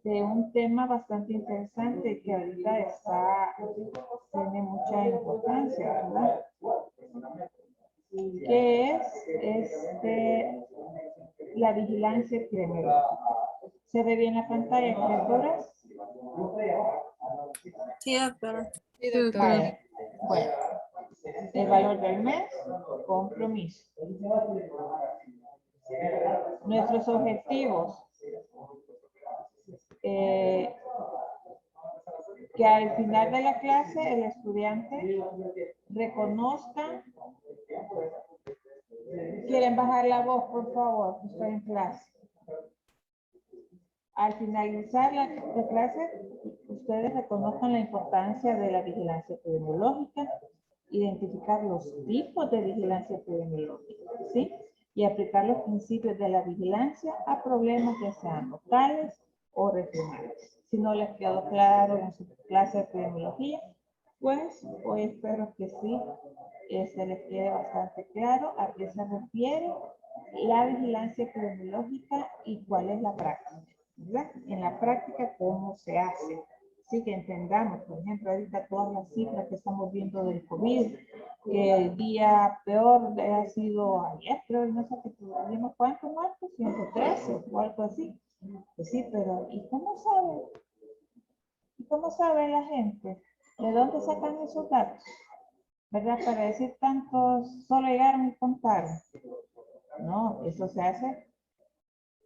de un tema bastante interesante que ahorita tiene mucha importancia, ¿verdad? Que es la vigilancia epidemiológica. ¿Se ve bien la pantalla, criaturas? Sí, doctora. Sí, doctora. Vale. Bueno, el valor del mes, compromiso. Nuestros objetivos. Que al final de la clase el estudiante reconozca. ¿Quieren bajar la voz, por favor? Estoy en clase. Al finalizar la clase, ustedes reconozcan la importancia de la vigilancia epidemiológica, identificar los tipos de vigilancia epidemiológica, ¿sí? Y aplicar los principios de la vigilancia a problemas que sean locales o regionales. Si no les quedó claro en su clase de epidemiología, pues hoy espero que sí se les quede bastante claro a qué se refiere la vigilancia epidemiológica y cuál es la práctica, ¿verdad? En la práctica, ¿cómo se hace? Sí, que entendamos, por ejemplo, ahorita todas las cifras que estamos viendo del COVID, que el día peor ha sido ayer, creo, no sé qué tuvimos, ¿cuántos muertos? 113 o algo así. Pues sí, pero ¿y cómo sabe? ¿Y cómo sabe la gente? ¿De dónde sacan esos datos? ¿Verdad? Para decir tantos, solo llegaron y contaron. No, eso se hace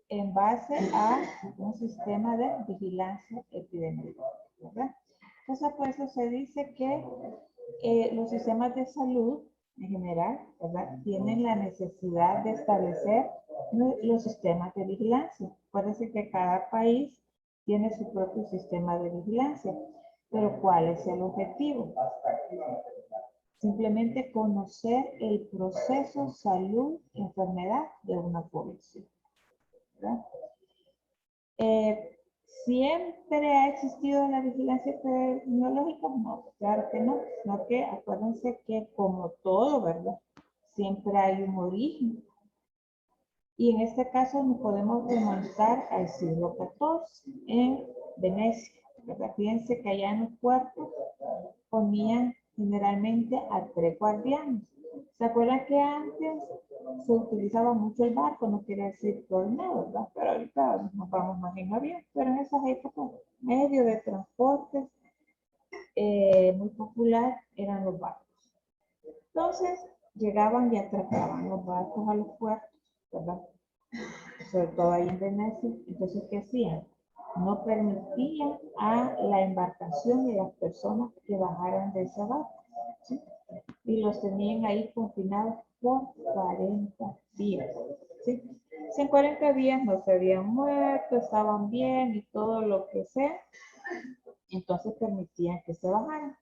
en base a un sistema de vigilancia epidemiológica, ¿verdad? Entonces, por eso se dice que los sistemas de salud en general, ¿verdad? Tienen la necesidad de establecer los sistemas de vigilancia. Parece que cada país tiene su propio sistema de vigilancia, pero ¿cuál es el objetivo? Simplemente conocer el proceso salud-enfermedad de una población, ¿verdad? ¿Siempre ha existido la vigilancia epidemiológica? No, claro que no, sino que acuérdense que como todo, ¿verdad? Siempre hay un origen. Y en este caso nos podemos remontar al siglo XIV en Venecia, ¿verdad? Fíjense que allá en los puertos ponían generalmente a 3 guardianes. ¿Se acuerdan que antes se utilizaba mucho el barco? No quiere decir tornado, ¿verdad? Pero ahorita nos vamos más en avión. Pero en esas épocas, medio de transporte muy popular eran los barcos. Entonces, llegaban y atracaban los barcos a los puertos, ¿verdad? Sobre todo ahí en Venecia. Entonces, ¿qué hacían? No permitían a la embarcación y a las personas que bajaran de ese barco, ¿sí? Y los tenían ahí confinados por 40 días, ¿sí? Si en 40 días no se habían muerto, estaban bien y todo lo que sea, entonces permitían que se bajaran.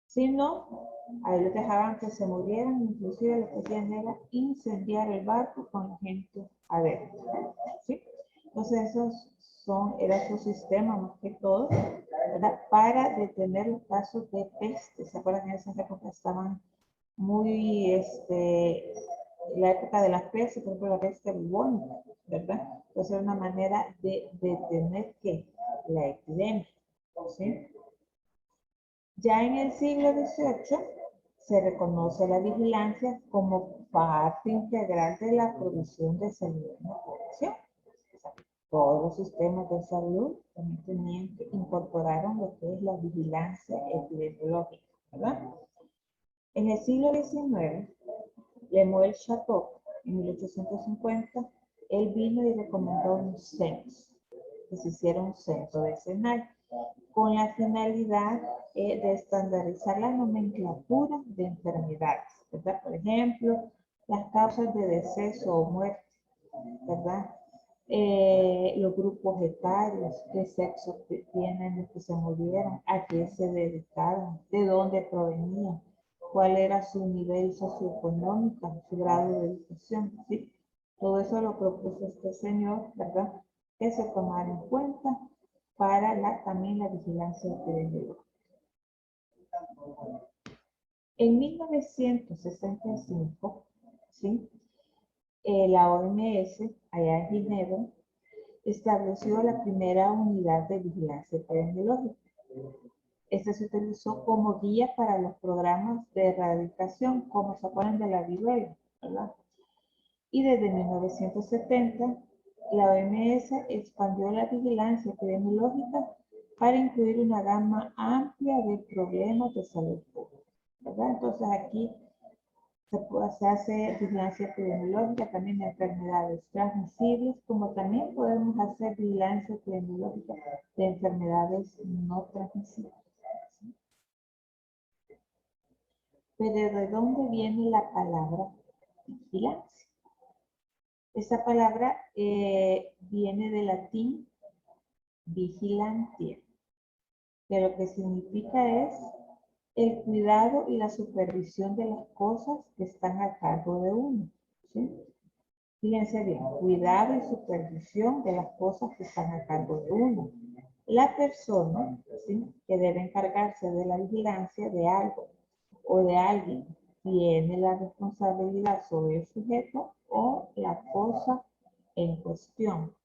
Si no, ahí los dejaban que se murieran, inclusive lo que hacían era incendiar el barco con la gente adentro, ¿sí? Entonces era su sistema más que todo, ¿verdad? Para detener los casos de peste. ¿Se acuerdan que en esa época estaban muy, la época de la peste, por ejemplo, la peste bubónica, ¿verdad? Entonces era una manera de detener ¿qué? La epidemia, ¿sí? Ya en el siglo XVIII se reconoce la vigilancia como parte integral de la provisión de salud en la población. Todos los sistemas de salud también incorporaron lo que es la vigilancia epidemiológica, ¿verdad? En el siglo XIX, Lemuel Chateau, en 1850, él vino y recomendó un censo, que se hiciera un censo vecinal, con la finalidad de estandarizar la nomenclatura de enfermedades, ¿verdad? Por ejemplo, las causas de deceso o muerte, ¿verdad? Los grupos etarios, qué sexo tienen los que se murieron, a qué se dedicaron, de dónde provenían, cuál era su nivel socioeconómico, su grado de educación, ¿sí? Todo eso lo propuso este señor, ¿verdad? Que se tomara en cuenta para también la vigilancia epidemiológica. En 1965, ¿sí? La OMS, allá en Ginebra, estableció la primera unidad de vigilancia epidemiológica. Esta se utilizó como guía para los programas de erradicación, como se acuerdan de la viruela, ¿verdad? Y desde 1970, la OMS expandió la vigilancia epidemiológica para incluir una gama amplia de problemas de salud pública, ¿verdad? Entonces aquí se hace vigilancia epidemiológica también de enfermedades transmisibles, como también podemos hacer vigilancia epidemiológica de enfermedades no transmisibles. Pero ¿de dónde viene la palabra vigilancia? Esa palabra viene del latín vigilantia, que lo que significa es el cuidado y la supervisión de las cosas que están a cargo de uno, ¿sí? Fíjense bien, cuidado y supervisión de las cosas que están a cargo de uno. La persona, ¿sí?, que debe encargarse de la vigilancia de algo o de alguien tiene la responsabilidad sobre el sujeto o la cosa en cuestión.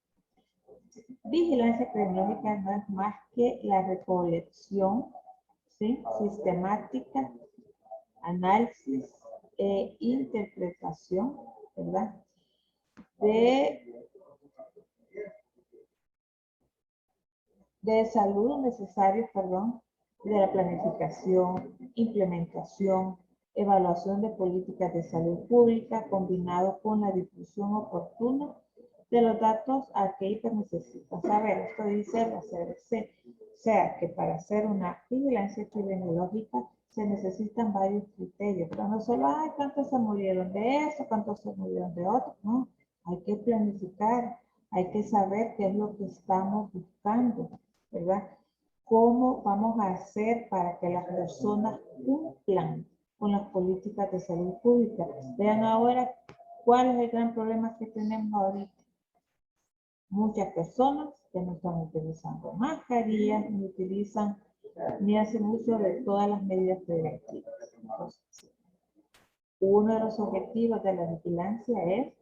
Vigilancia epidemiológica no es más que la recolección, ¿sí?, sistemática, análisis e interpretación, ¿verdad?, de salud necesarios, perdón, de la planificación, implementación, evaluación de políticas de salud pública, combinado con la difusión oportuna de los datos a que IPA necesita saber. Esto dice la CDC. O sea, que para hacer una vigilancia epidemiológica se necesitan varios criterios, pero no solo, ay, cuántos se murieron de eso, cuántos se murieron de otro, no. Hay que planificar, hay que saber qué es lo que estamos buscando, ¿verdad? ¿Cómo vamos a hacer para que las personas cumplan con las políticas de salud pública? Vean ahora cuál es el gran problema que tenemos ahorita. Muchas personas que no están utilizando mascarillas, ni utilizan, ni hacen uso de todas las medidas preventivas. Entonces, uno de los objetivos de la vigilancia es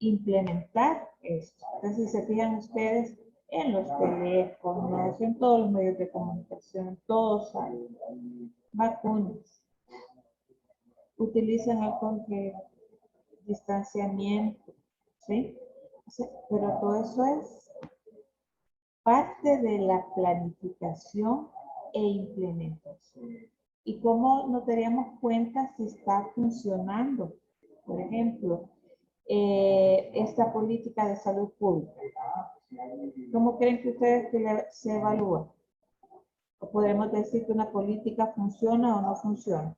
implementar esto. Entonces, si se fijan ustedes, en los teléfonos, en todos los medios de comunicación, todos hay vacunas, utilizan alcohol gel, distanciamiento, ¿sí? Pero todo eso es parte de la planificación e implementación. ¿Y cómo nos daríamos cuenta si está funcionando? Por ejemplo, esta política de salud pública. ¿Cómo creen que ustedes que se evalúa? ¿O podemos decir que una política funciona o no funciona?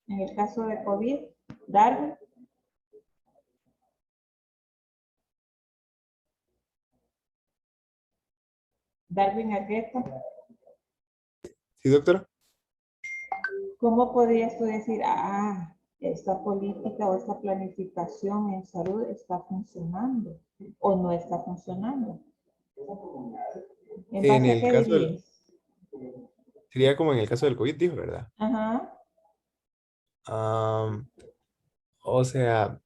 En el caso de COVID, Darwin. Darwin Argueta. Sí, doctora. ¿Cómo podrías tú decir, esta política o esta planificación en salud está funcionando o no está funcionando? ¿En En base a el qué caso del, dirías? sería como en el caso del COVID, dijo, ¿verdad? Ajá. Am, o sea,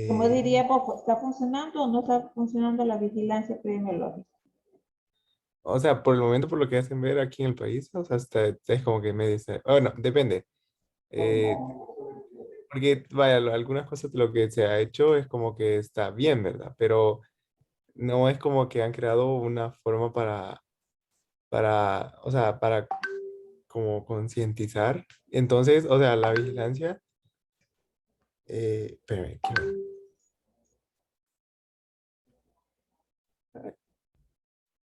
¿Cómo eh, diría vos, está funcionando o no está funcionando la vigilancia epidemiológica? por el momento, por lo que hacen ver aquí en el país, o sea, es como que me dice, bueno, depende. Eh, porque, vaya, algunas cosas de lo que se ha hecho es como que está bien, ¿verdad? Pero no es como que han creado una forma o sea, para como concientizar. Entonces, o sea, la vigilancia, espérame,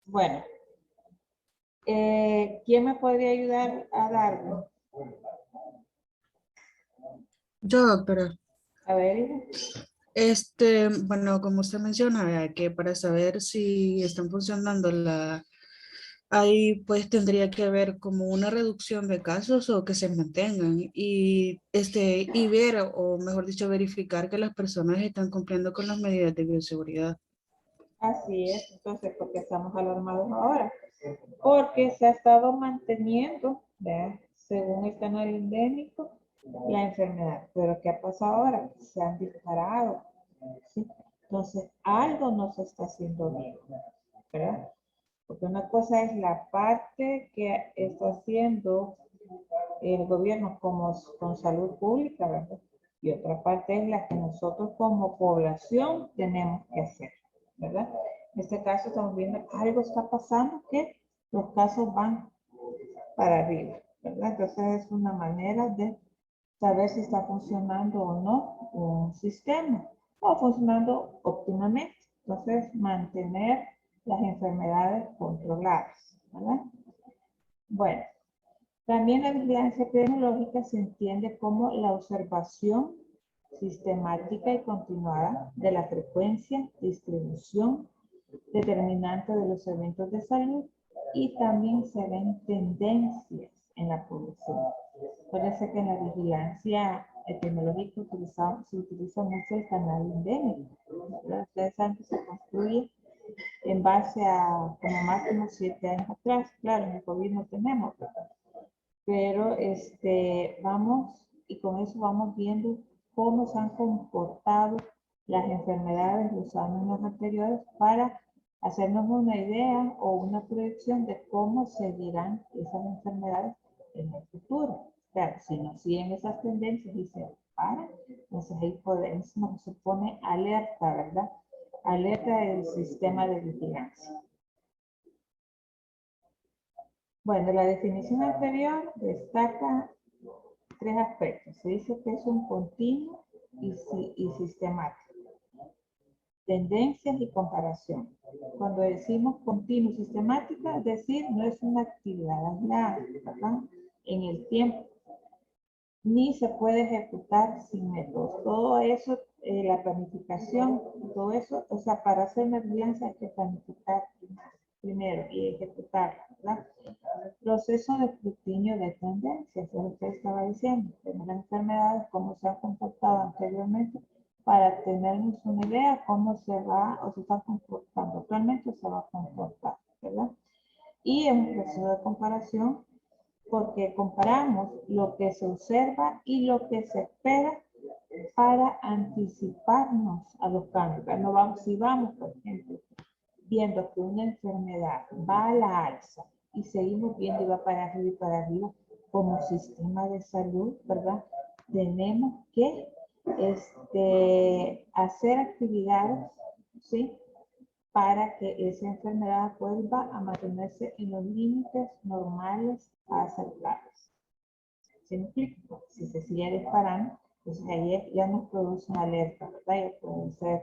Bueno, ¿quién me podría ayudar a darlo? Yo, doctora, A ver, hija. bueno, como usted menciona, ¿verdad?, que para saber si están funcionando ahí pues tendría que haber como una reducción de casos o que se mantengan y ver, o mejor dicho, verificar que las personas están cumpliendo con las medidas de bioseguridad. Así es, entonces, ¿por qué estamos alarmados ahora? Porque se ha estado manteniendo, ¿verdad?, según el canal endémico, la enfermedad. Pero ¿qué ha pasado ahora? Se han disparado, ¿sí? Entonces, algo no se está haciendo bien, ¿verdad? Porque una cosa es la parte que está haciendo el gobierno con salud pública, ¿verdad? Y otra parte es la que nosotros como población tenemos que hacer, ¿verdad? En este caso estamos viendo que algo está pasando que los casos van para arriba, ¿verdad? Entonces es una manera de saber si está funcionando o no un sistema o funcionando óptimamente. Entonces, mantener las enfermedades controladas, ¿verdad? Bueno, también la vigilancia epidemiológica se entiende como la observación sistemática y continuada de la frecuencia, distribución, determinante de los eventos de salud y también se ven tendencias en la población. Puede ser que en la vigilancia epidemiológica se utiliza mucho el canal endémico. Ustedes saben que se construye en base a como máximo 7 años atrás. Claro, en el COVID no tenemos, pero vamos y con eso vamos viendo cómo se han comportado las enfermedades los años anteriores para hacernos una idea o una proyección de cómo seguirán esas enfermedades en el futuro. Claro, si nos siguen esas tendencias y se paran, entonces ahí podemos, se pone alerta, ¿verdad? Alerta del sistema de vigilancia. Bueno, la definición anterior destaca 3 aspectos. Se dice que es un continuo y sistemático. Tendencias y comparación. Cuando decimos continuo y sistemática, es decir, no es una actividad aislada, ¿verdad? En el tiempo, ni se puede ejecutar sin métodos. Todo eso, la planificación, todo eso, o sea, para hacer una vigilancia hay que planificar primero y ejecutarla, ¿verdad? Proceso de escrutinio de tendencias, es lo que estaba diciendo, tener las enfermedades, cómo se han comportado anteriormente, para tenernos una idea cómo se va o se está comportando actualmente o se va a comportar, ¿verdad? Y es un proceso de comparación porque comparamos lo que se observa y lo que se espera para anticiparnos a los cambios. No vamos, si vamos, por ejemplo, viendo que una enfermedad va a la alza y seguimos viendo y va para arriba como sistema de salud, ¿verdad? Tenemos que hacer actividades, ¿sí? Para que esa enfermedad vuelva a mantenerse en los límites normales aceptables. ¿Sí me explico? Si se sigue disparando, pues ahí ya nos produce una alerta, ¿verdad? Ya puede ser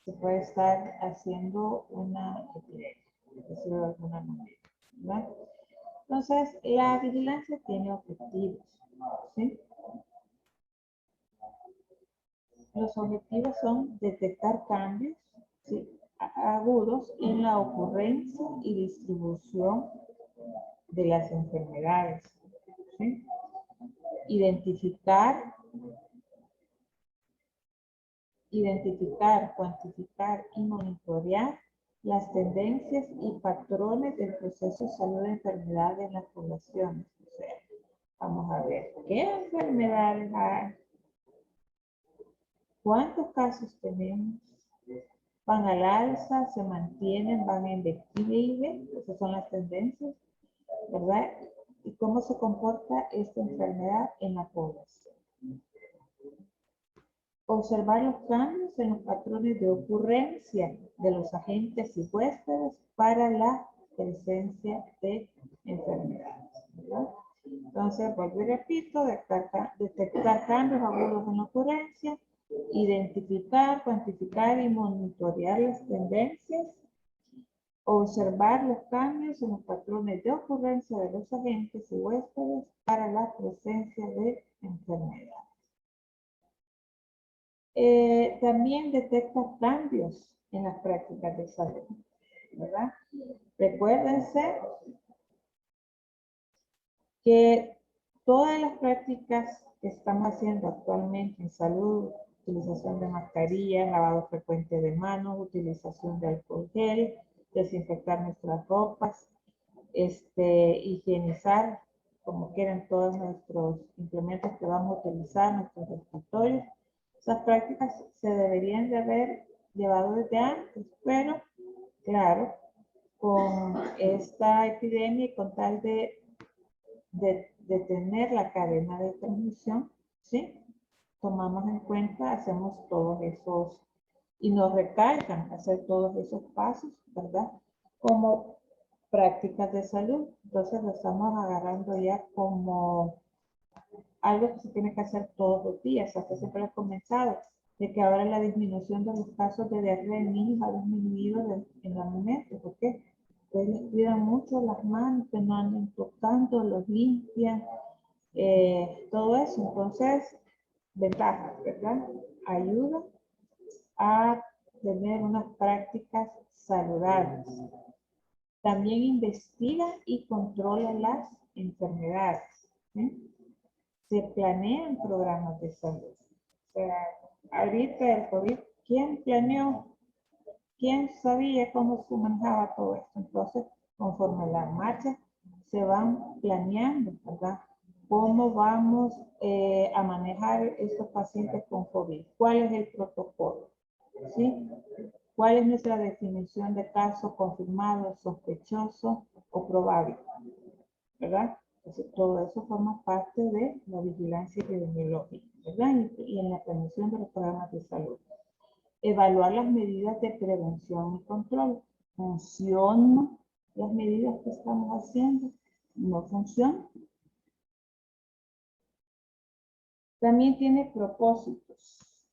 se puede estar haciendo una epidemia, por decirlo de alguna manera, ¿verdad? Entonces, la vigilancia tiene objetivos, ¿sí? Los objetivos son detectar cambios, ¿sí?, agudos en la ocurrencia y distribución de las enfermedades, ¿sí? Identificar, cuantificar y monitorear las tendencias y patrones del proceso de salud de enfermedad en las poblaciones. O sea, vamos a ver, ¿qué enfermedades hay? ¿Cuántos casos tenemos? ¿Van al alza? ¿Se mantienen? ¿Van en declive? Esas son las tendencias, ¿verdad? ¿Y cómo se comporta esta enfermedad en la población? Observar los cambios en los patrones de ocurrencia de los agentes y huéspedes para la presencia de enfermedades, ¿verdad? Entonces, vuelvo y repito, detectar cambios agudos en la ocurrencia, identificar, cuantificar y monitorear las tendencias, observar los cambios en los patrones de ocurrencia de los agentes y huéspedes para la presencia de enfermedades. También detecta cambios en las prácticas de salud, ¿verdad? Recuérdense que todas las prácticas que estamos haciendo actualmente en salud, utilización de mascarillas, lavado frecuente de manos, utilización de alcohol gel, desinfectar nuestras ropas, higienizar como quieran todos nuestros implementos que vamos a utilizar, nuestros escritorios. Esas prácticas se deberían de haber llevado desde antes, pero claro, con esta epidemia y con tal de detener la cadena de transmisión, ¿sí? Tomamos en cuenta, hacemos todos esos, y nos recalcan hacer todos esos pasos, ¿verdad? Como prácticas de salud. Entonces lo estamos agarrando ya como algo que se tiene que hacer todos los días. Hasta siempre he comenzado de que ahora la disminución de los casos de diarrea en niños ha disminuido enormemente. ¿Por qué? Pues les cuidan mucho las manos, que no anden tocando, los limpian, todo eso. Entonces, ventajas, ¿verdad? Ayuda a tener unas prácticas saludables. También investiga y controla las enfermedades. ¿Sí? Se planean programas de salud. O sea, ahorita el COVID, ¿quién planeó? ¿Quién sabía cómo se manejaba todo esto? Entonces, conforme las marchas se van planeando, ¿verdad? ¿Cómo vamos a manejar estos pacientes con COVID? ¿Cuál es el protocolo? ¿Sí? ¿Cuál es nuestra definición de caso confirmado, sospechoso o probable? ¿Verdad? Entonces, todo eso forma parte de la vigilancia epidemiológica, ¿verdad? Y en la planeación de los programas de salud. Evaluar las medidas de prevención y control. ¿Funcionan las medidas que estamos haciendo? ¿No funcionan? También tiene propósitos.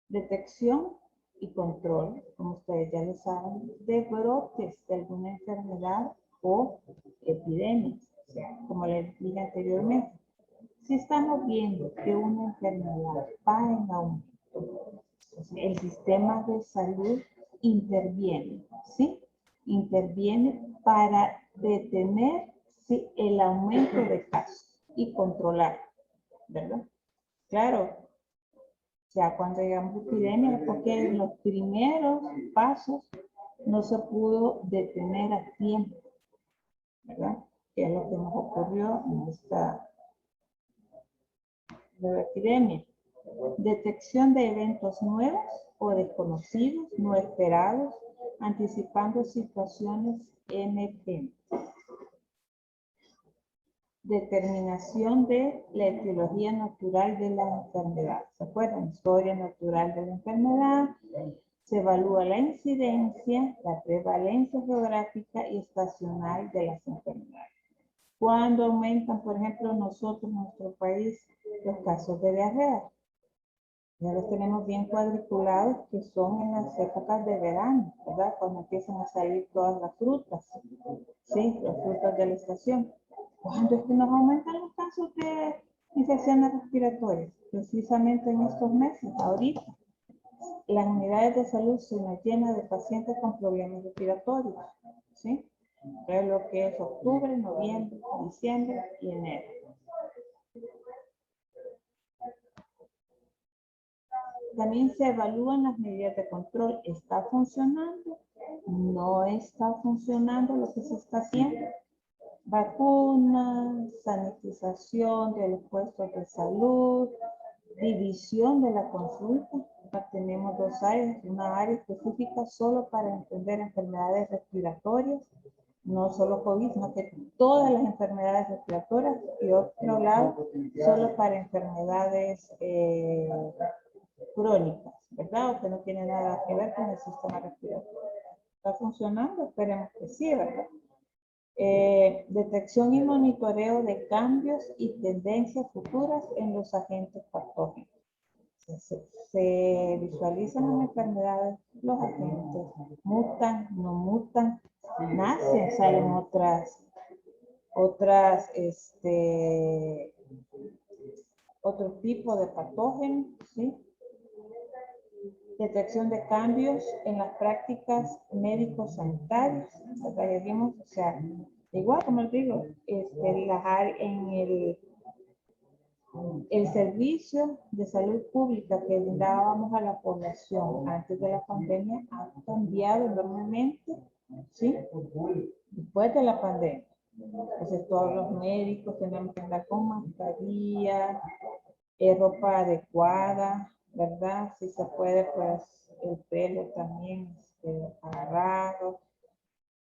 Detección y control, como ustedes ya lo saben, de brotes de alguna enfermedad o epidemia. O sea, como les dije anteriormente, si estamos viendo que una enfermedad va en aumento, el sistema de salud interviene, ¿sí? Interviene para detener, ¿sí?, el aumento de casos y controlar, ¿verdad? Claro, ya cuando llegamos a epidemia, porque en los primeros pasos no se pudo detener a tiempo, ¿verdad? Que es lo que nos ocurrió en esta nueva epidemia. Detección de eventos nuevos o desconocidos, no esperados, anticipando situaciones emergentes. Determinación de la etiología natural de la enfermedad. ¿Se acuerdan? Historia natural de la enfermedad. Se evalúa la incidencia, la prevalencia geográfica y estacional de las enfermedades. ¿Cuándo aumentan, por ejemplo, nosotros en nuestro país, los casos de diarrea? Ya los tenemos bien cuadriculados, que son en las épocas de verano, ¿verdad? Cuando empiezan a salir todas las frutas, ¿sí? Las frutas de la estación. ¿Cuándo es que nos aumentan los casos de infecciones respiratorias? Precisamente en estos meses, ahorita. Las unidades de salud se nos llenan de pacientes con problemas respiratorios, ¿sí? Es lo que es octubre, noviembre, diciembre y enero. También se evalúan las medidas de control. ¿Está funcionando? ¿No está funcionando lo que se está haciendo? Vacunas, sanitización de los puestos de salud, división de la consulta. Tenemos dos áreas, una área específica solo para entender enfermedades respiratorias, no solo COVID, sino que todas las enfermedades respiratorias, y otro lado solo para enfermedades crónicas, ¿verdad? O que no tienen nada que ver con el sistema respiratorio. ¿Está funcionando? Esperemos que sí, ¿verdad? Detección y monitoreo de cambios y tendencias futuras en los agentes patógenos. Se visualizan las enfermedades, los agentes mutan, no mutan, nacen, salen otro tipo de patógenos, ¿sí? Detección de cambios en las prácticas médico-sanitarias, ¿verdad? Ya vimos, o sea, igual como les digo, en el servicio de salud pública que brindábamos a la población antes de la pandemia ha cambiado enormemente, ¿sí? Después de la pandemia. Entonces todos los médicos tenemos que andar con mascarilla, ropa adecuada, ¿verdad? Si se puede, pues el pelo también agarrado,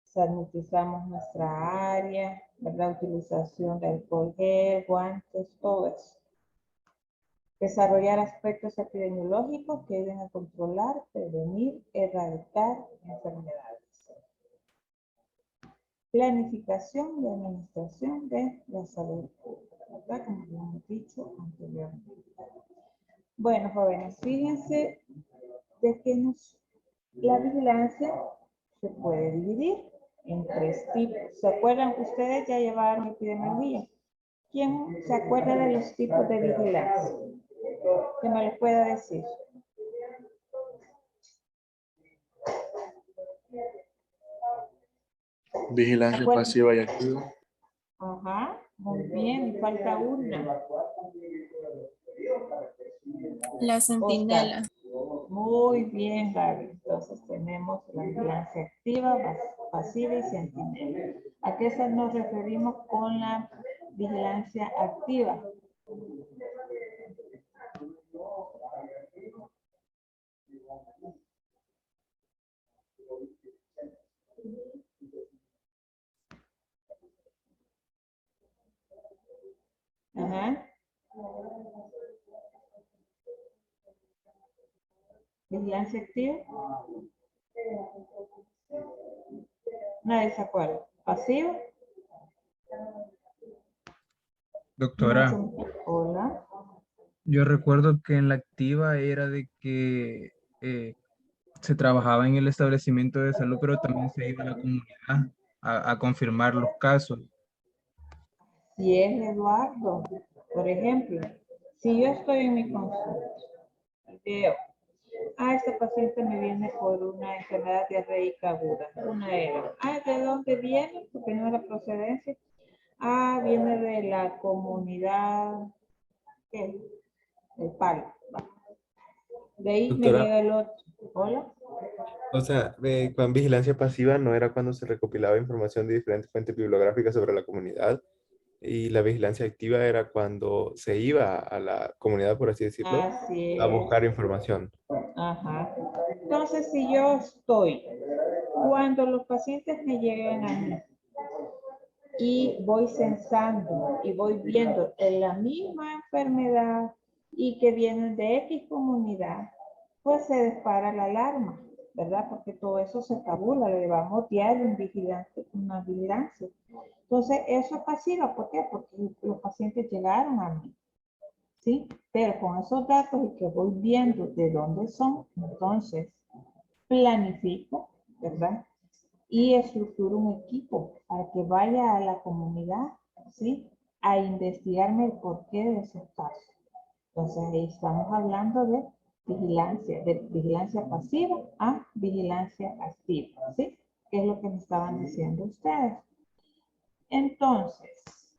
sanitizamos nuestra área, ¿verdad? Utilización de alcohol gel, guantes, todo eso. Desarrollar aspectos epidemiológicos que ayuden a controlar, prevenir, erradicar enfermedades. Planificación y administración de la salud pública, ¿verdad? Como ya hemos dicho anteriormente. Bueno, jóvenes, fíjense de que la vigilancia se puede dividir en 3 tipos. ¿Se acuerdan? Ustedes ya llevaron epidemiología. ¿Quién se acuerda de los tipos de vigilancia? Que me lo pueda decir. Vigilancia pasiva y activa. Ajá, muy bien, me falta una. La centinela. Muy bien, Gaby. Entonces tenemos la vigilancia activa, pasiva y centinela. ¿A qué nos referimos con la vigilancia activa? Ajá. Vigilancia activa. Nadie se acuerda. ¿Pasivo? Doctora, Hola. yo recuerdo que en la activa era de que se trabajaba en el establecimiento de salud, pero también se iba a la comunidad a confirmar los casos. Si es Eduardo, por ejemplo, si yo estoy en mi consulta y veo, este paciente me viene por una enfermedad diarreica aguda, una ERA. ¿De dónde viene? Porque no es la procedencia. Viene de la comunidad, ¿qué? El palo. De ahí me Doctora, llega el otro. Hola. o sea, con vigilancia pasiva no era cuando se recopilaba información de diferentes fuentes bibliográficas sobre la comunidad, y la vigilancia activa era cuando se iba a la comunidad, por así decirlo, Así a es. buscar información. Ajá. Entonces, si yo estoy, cuando los pacientes me llegan a mí y voy censando y voy viendo en la misma enfermedad y que vienen de X comunidad, pues se dispara la alarma, ¿verdad? Porque todo eso se tabula, le llevamos diario una vigilancia. Entonces, eso es pasiva, ¿por qué? Porque los pacientes llegaron a mí, ¿sí? Pero con esos datos y que voy viendo de dónde son, entonces planifico, ¿verdad? Y estructuro un equipo para que vaya a la comunidad, ¿sí? A investigarme el porqué de esos casos. Entonces ahí estamos hablando de vigilancia pasiva a vigilancia activa, ¿sí? Que es lo que me estaban diciendo ustedes. Entonces,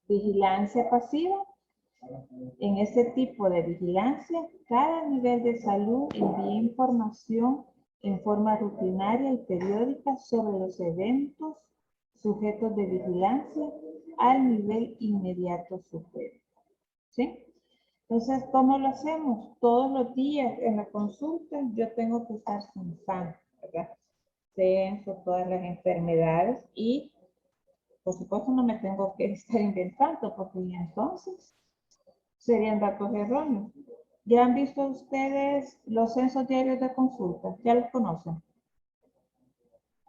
vigilancia pasiva. En ese tipo de vigilancia, cada nivel de salud envía información en forma rutinaria y periódica sobre los eventos sujetos de vigilancia al nivel inmediato sujeto. ¿Sí? Entonces, ¿cómo lo hacemos? Todos los días en la consulta yo tengo que estar censando, ¿verdad? Censo todas las enfermedades y, por supuesto, no me tengo que estar inventando porque entonces serían datos erróneos. ¿Ya han visto ustedes los censos diarios de consulta? ¿Ya los conocen?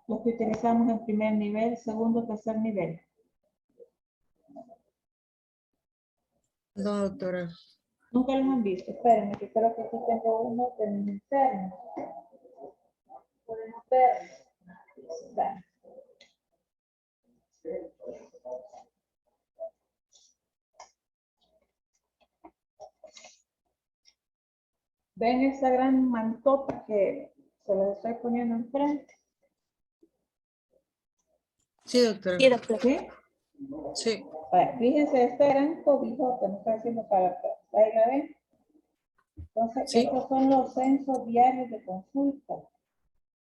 Los que utilizamos en primer nivel, segundo, tercer nivel. No, doctora. Nunca los han visto. Espérenme, que creo que aquí tengo uno de mi interno. Podemos ver. ¿Ven esa gran mantota que se les estoy poniendo enfrente? Sí, doctora. Sí, doctora. ¿Sí? Sí. Fíjense, esta gran cobijota me está haciendo para atrás. ¿Ahí la ven? Entonces, Sí. estos son los censos diarios de consulta.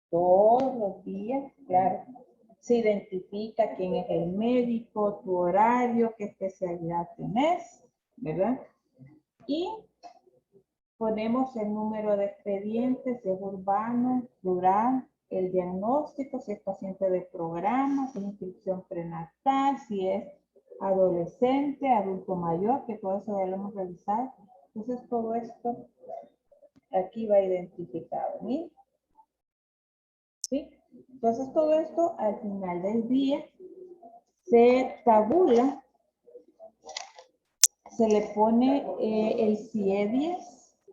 Todos los días, claro, Se identifica quién es el médico, tu horario, qué especialidad tenés, ¿verdad? Y ponemos el número de expedientes, si es urbano, rural, el diagnóstico, si es paciente de programa, si es inscripción prenatal, si es adolescente, adulto mayor, que todo eso ya lo hemos revisado. Entonces todo esto aquí va identificado, ¿sí? ¿Sí? Entonces todo esto al final del día se tabula, se le pone el CIE-10.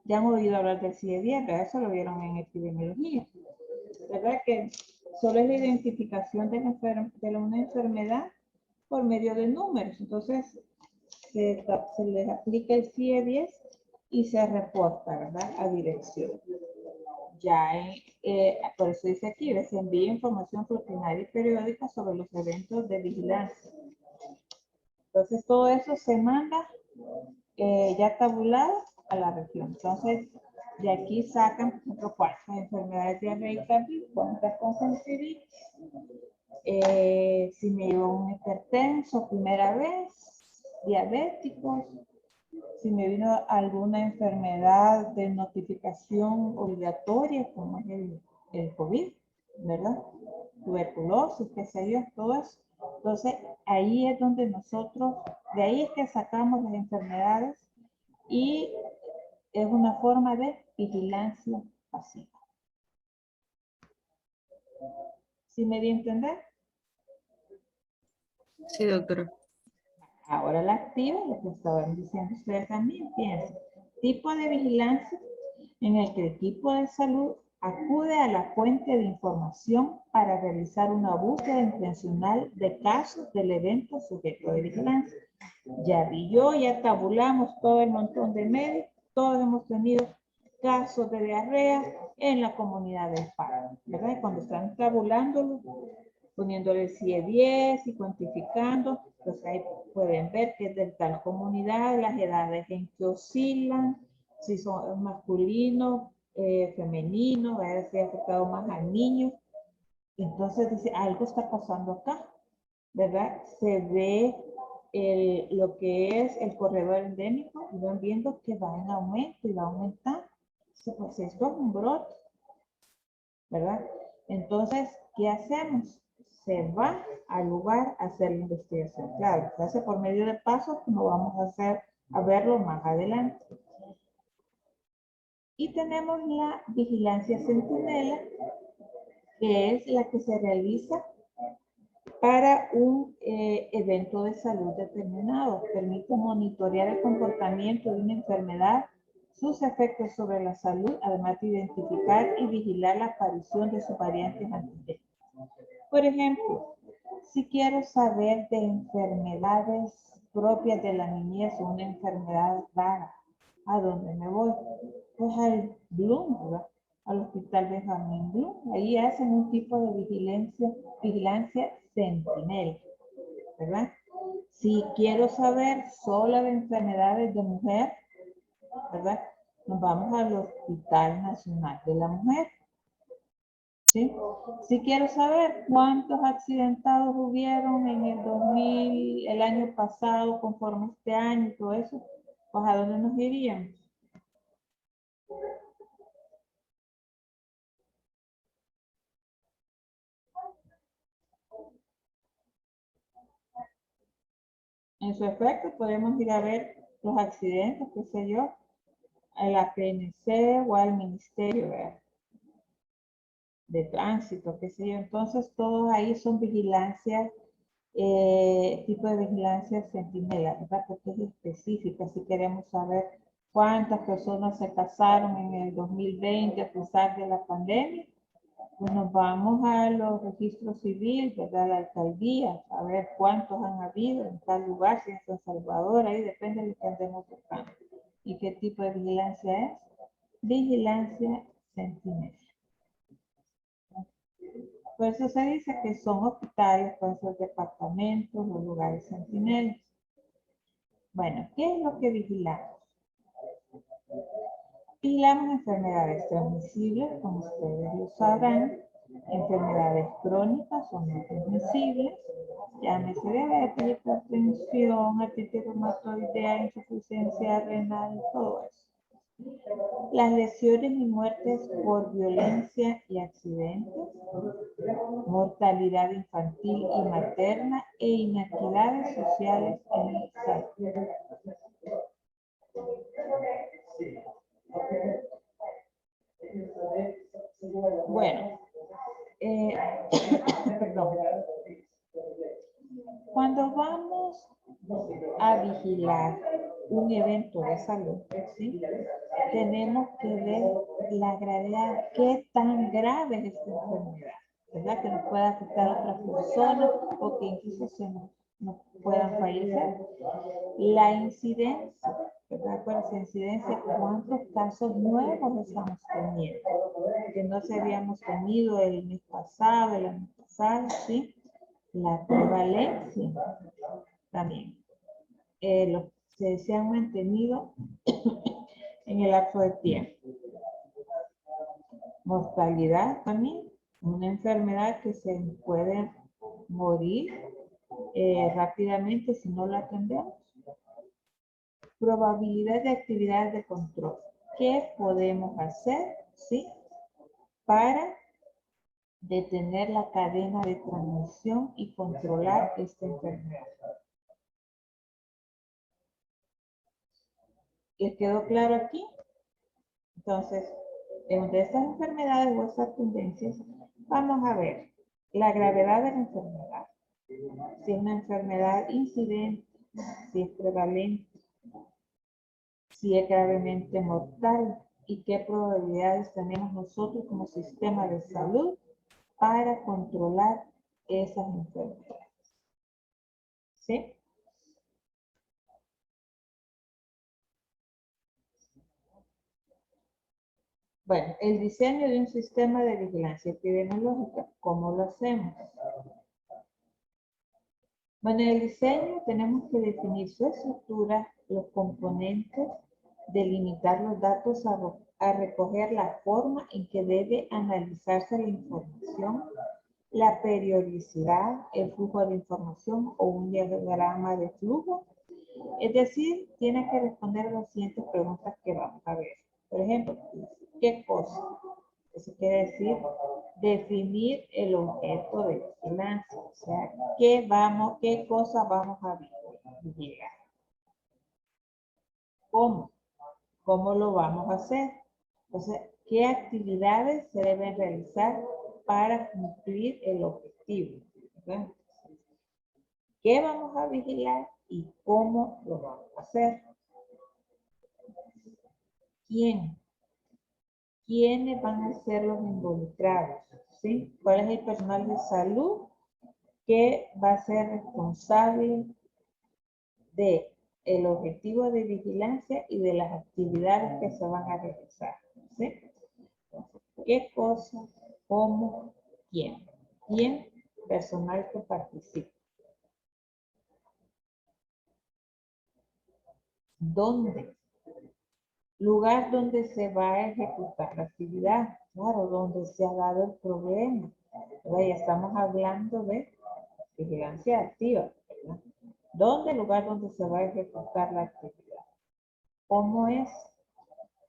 Ya han oído hablar del CIE-10, ¿verdad? Eso lo vieron en epidemiología. ¿Verdad? Que solo es la identificación de una enfermedad por medio de números. Entonces, se les aplica el CIE-10 y se reporta, ¿verdad? A dirección. Ya, por eso dice aquí, se envía información rutinaria y periódica sobre los eventos de vigilancia. Entonces, todo eso se manda ya tabulado a la región. Entonces, de aquí sacan, por ejemplo, cuántas enfermedades diarreicas vi, cuántas conjuntivitis, si me dio un hipertenso primera vez, diabéticos, si me vino alguna enfermedad de notificación obligatoria, como es el COVID, ¿verdad? Tuberculosis, qué sé yo, todo eso. Entonces, ahí es donde nosotros, de ahí es que sacamos las enfermedades y es una forma de vigilancia pasiva. ¿Sí me di a entender? Sí, doctora. Ahora la activa, lo que estaban diciendo ustedes también, piensen. Tipo de vigilancia en el que el equipo de salud acude a la fuente de información para realizar una búsqueda intencional de casos del evento sujeto de vigilancia. Ya vi yo, ya tabulamos todo el montón de medios, todos hemos tenido casos de diarrea en la comunidad del paro, ¿verdad? Cuando están tabulándolo, poniéndole el CIE-10 y cuantificando, pues ahí pueden ver que es de tal comunidad, las edades en que oscilan, si son masculinos, femeninos, a ver si ha afectado más a niños. Entonces dice, algo está pasando acá, ¿verdad? Se ve lo que es el corredor endémico y van viendo que va en aumento y va aumentando. Pues esto es un brote, ¿verdad? Entonces, ¿qué hacemos? Se va al lugar a hacer la investigación. Claro, se hace por medio de pasos que no vamos a verlo más adelante. Y tenemos la vigilancia centinela, que es la que se realiza para un evento de salud determinado. Permite monitorear el comportamiento de una enfermedad, sus efectos sobre la salud, además de identificar y vigilar la aparición de sus variantes antigénicas. Por ejemplo, si quiero saber de enfermedades propias de la niñez o una enfermedad rara, ¿a dónde me voy? Pues al Bloom, ¿verdad? Al Hospital Benjamín Bloom. Ahí hacen un tipo de vigilancia centinela, ¿verdad? Si quiero saber solo de enfermedades de mujer, ¿verdad? Nos vamos al Hospital Nacional de la Mujer. ¿Sí? Si quiero saber cuántos accidentados hubieron en el 2000, el año pasado, conforme este año y todo eso, pues ¿a dónde nos iríamos? En su efecto, podemos ir a ver los accidentes, qué sé yo, a la PNC o al Ministerio de Tránsito, qué sé yo. Entonces, todos ahí son vigilancias, tipo de vigilancia centinela, ¿verdad? Porque es específica. Si queremos saber cuántas personas se casaron en el 2020 a pesar de la pandemia, pues nos vamos a los registros civiles, ¿verdad? La alcaldía, a ver cuántos han habido en tal lugar, si en San Salvador, ahí depende de lo que andemos buscando. ¿Y qué tipo de vigilancia es? Vigilancia centinela. Por eso se dice que son hospitales, pueden ser departamentos o lugares centinelas. Bueno, ¿qué es lo que vigilamos? Vigilamos enfermedades transmisibles, como ustedes lo sabrán, Enfermedades crónicas o no transmisibles, llámese diabetes, hipertensión, artritis reumatoidea, insuficiencia renal, todo eso. Las lesiones y muertes por violencia y accidentes, mortalidad infantil y materna e inequidades sociales en el salud. Bueno, perdón. Cuando vamos a vigilar un evento de salud, ¿sí? Tenemos que ver la gravedad, qué tan grave es esta enfermedad, ¿verdad? Que nos pueda afectar a otras personas o que incluso nos puedan fallecer. La incidencia, ¿verdad? ¿Cuál es la incidencia? ¿Cuántos casos nuevos estamos teniendo? Que no se habíamos tenido el mes pasado, el año pasado, ¿sí? La prevalencia también. Se han mantenido en el lapso de tiempo. Mortalidad también, una enfermedad que se puede morir rápidamente si no la atendemos. Probabilidad de actividades de control. ¿Qué podemos hacer, sí, para detener la cadena de transmisión y controlar esta enfermedad? ¿Les quedó claro aquí? Entonces, entre estas enfermedades o estas tendencias, vamos a ver la gravedad de la enfermedad. Si es una enfermedad incidente, si es prevalente, si es gravemente mortal y qué probabilidades tenemos nosotros como sistema de salud para controlar esas enfermedades. ¿Sí? Bueno, el diseño de un sistema de vigilancia epidemiológica, ¿cómo lo hacemos? Bueno, en el diseño tenemos que definir su estructura, los componentes, delimitar los datos a recoger la forma en que debe analizarse la información, la periodicidad, el flujo de información o un diagrama de flujo. Es decir, tiene que responder a las siguientes preguntas que vamos a ver. Por ejemplo, ¿qué cosa? Eso quiere decir definir el objeto de vigilancia. O sea, ¿qué cosa vamos a vigilar? ¿Cómo? ¿Cómo lo vamos a hacer? Entonces, ¿qué actividades se deben realizar para cumplir el objetivo? ¿Verdad? ¿Qué vamos a vigilar y cómo lo vamos a hacer? ¿Quién? ¿Quiénes van a ser los involucrados? ¿Sí? ¿Cuál es el personal de salud que va a ser responsable de el objetivo de vigilancia y de las actividades que se van a realizar? ¿Sí? Entonces, ¿qué cosa? ¿Cómo? ¿Quién? ¿Quién? Personal que participe. ¿Dónde? Lugar donde se va a ejecutar la actividad, claro, donde se ha dado el problema. ¿Verdad? Ya estamos hablando de vigilancia activa, ¿verdad? ¿Dónde? Lugar donde se va a ejecutar la actividad. ¿Cómo es?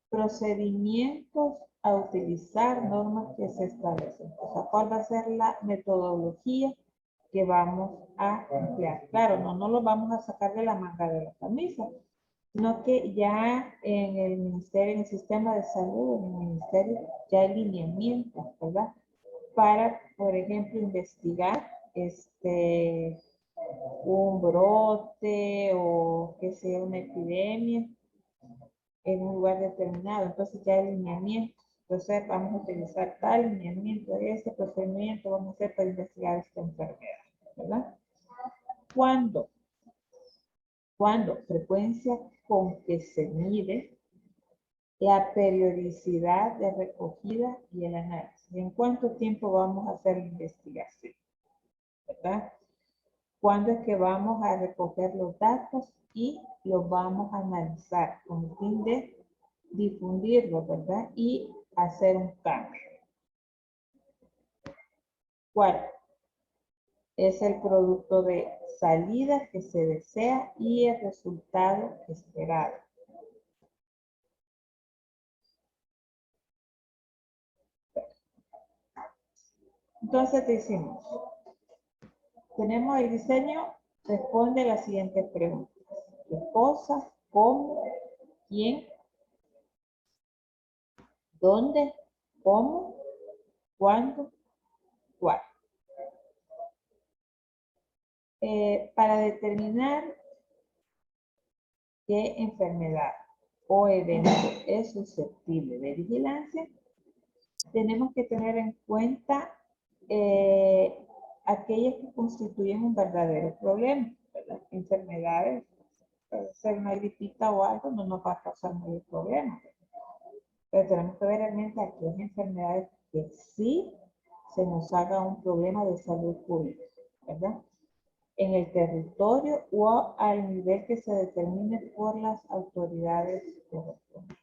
Procedimientos a utilizar, normas que se establecen. O sea, ¿cuál va a ser la metodología que vamos a emplear? Claro, no lo vamos a sacar de la manga de la camisa, sino que ya en el ministerio, en el sistema de salud, en el ministerio, ya hay lineamientos, ¿verdad? Para, por ejemplo, investigar un brote o que sea una epidemia en un lugar determinado. Entonces ya hay lineamientos. Entonces vamos a utilizar tal lineamiento, este procedimiento vamos a hacer para investigar esta enfermedad, ¿verdad? ¿Cuándo? ¿Cuándo? Frecuencia con que se mide la periodicidad de recogida y el análisis. ¿En cuánto tiempo vamos a hacer la investigación? ¿Verdad? ¿Cuándo es que vamos a recoger los datos y los vamos a analizar con el fin de difundirlos, ¿verdad? Y hacer un cambio. ¿Cuál? Es el producto de salida que se desea y el resultado esperado. Entonces decimos, tenemos el diseño, responde a las siguientes preguntas. ¿Qué cosas? ¿Cómo? ¿Quién? ¿Dónde? ¿Cómo? ¿Cuándo? ¿Cuál? Para determinar qué enfermedad o evento es susceptible de vigilancia, tenemos que tener en cuenta aquellas que constituyen un verdadero problema, ¿verdad? Enfermedades, puede ser una gripita o algo, no nos va a causar mayor problema. Pero tenemos que ver realmente aquellas enfermedades que sí se nos haga un problema de salud pública, ¿verdad? En el territorio o al nivel que se determine por las autoridades correspondientes.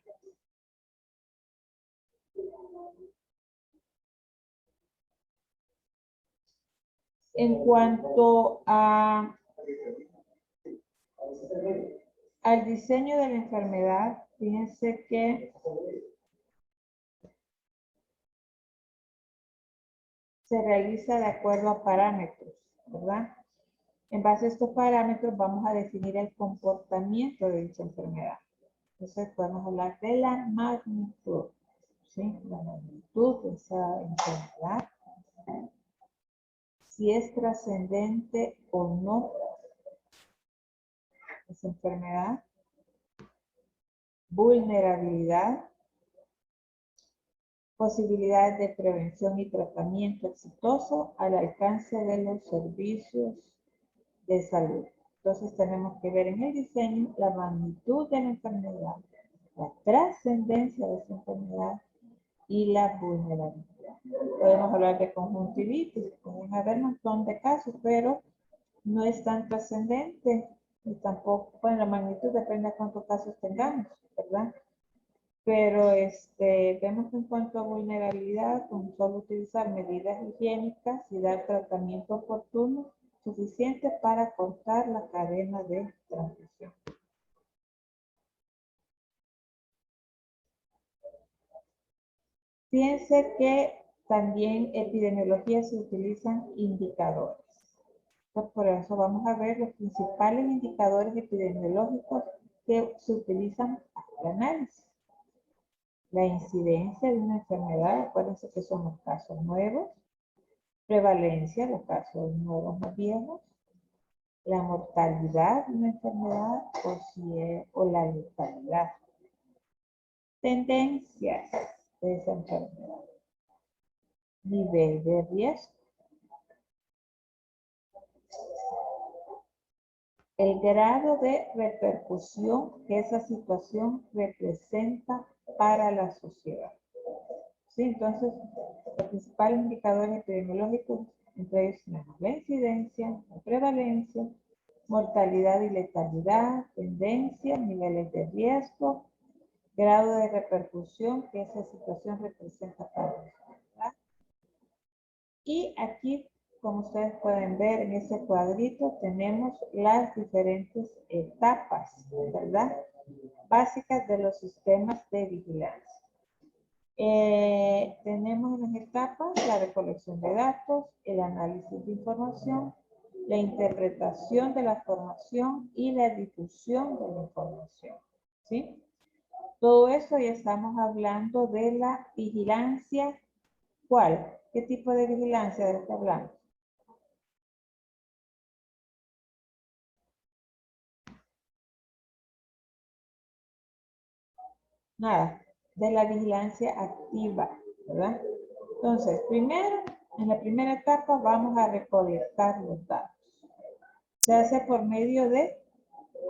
En cuanto al diseño de la enfermedad, fíjense que se realiza de acuerdo a parámetros, ¿verdad? En base a estos parámetros vamos a definir el comportamiento de dicha enfermedad. Entonces podemos hablar de la magnitud, ¿sí? La magnitud de esa enfermedad. Si es trascendente o no esa enfermedad. Vulnerabilidad. Posibilidades de prevención y tratamiento exitoso al alcance de los servicios de salud. Entonces tenemos que ver en el diseño la magnitud de la enfermedad, la trascendencia de esa enfermedad y la vulnerabilidad. Podemos hablar de conjuntivitis, pueden haber un montón de casos, pero no es tan trascendente y tampoco, bueno, la magnitud depende de cuántos casos tengamos, ¿verdad? Pero vemos que en cuanto a vulnerabilidad, con solo utilizar medidas higiénicas y dar tratamiento oportuno, suficiente para cortar la cadena de transmisión. Fíjense que también en epidemiología se utilizan indicadores. Entonces, por eso vamos a ver los principales indicadores epidemiológicos que se utilizan para el análisis. La incidencia de una enfermedad, acuérdense que son los casos nuevos. Prevalencia, los casos nuevos más viejos. La mortalidad de una enfermedad o la letalidad. Tendencias de esa enfermedad. Nivel de riesgo. El grado de repercusión que esa situación representa para la sociedad. ¿Sí? Entonces, los principales indicadores epidemiológicos, entre ellos tenemos la incidencia, la prevalencia, mortalidad y letalidad, tendencia, niveles de riesgo, grado de repercusión que esa situación representa para la sociedad. Y aquí, como ustedes pueden ver en ese cuadrito, tenemos las diferentes etapas, ¿verdad? Básicas de los sistemas de vigilancia. Tenemos en las etapas la recolección de datos, el análisis de información, la interpretación de la información y la difusión de la información, ¿sí? Todo eso ya estamos hablando de la vigilancia. ¿Cuál? ¿Qué tipo de vigilancia de lo que hablamos? Nada, de la vigilancia activa, ¿verdad? Entonces, primero, en la primera etapa vamos a recolectar los datos. Se hace por medio de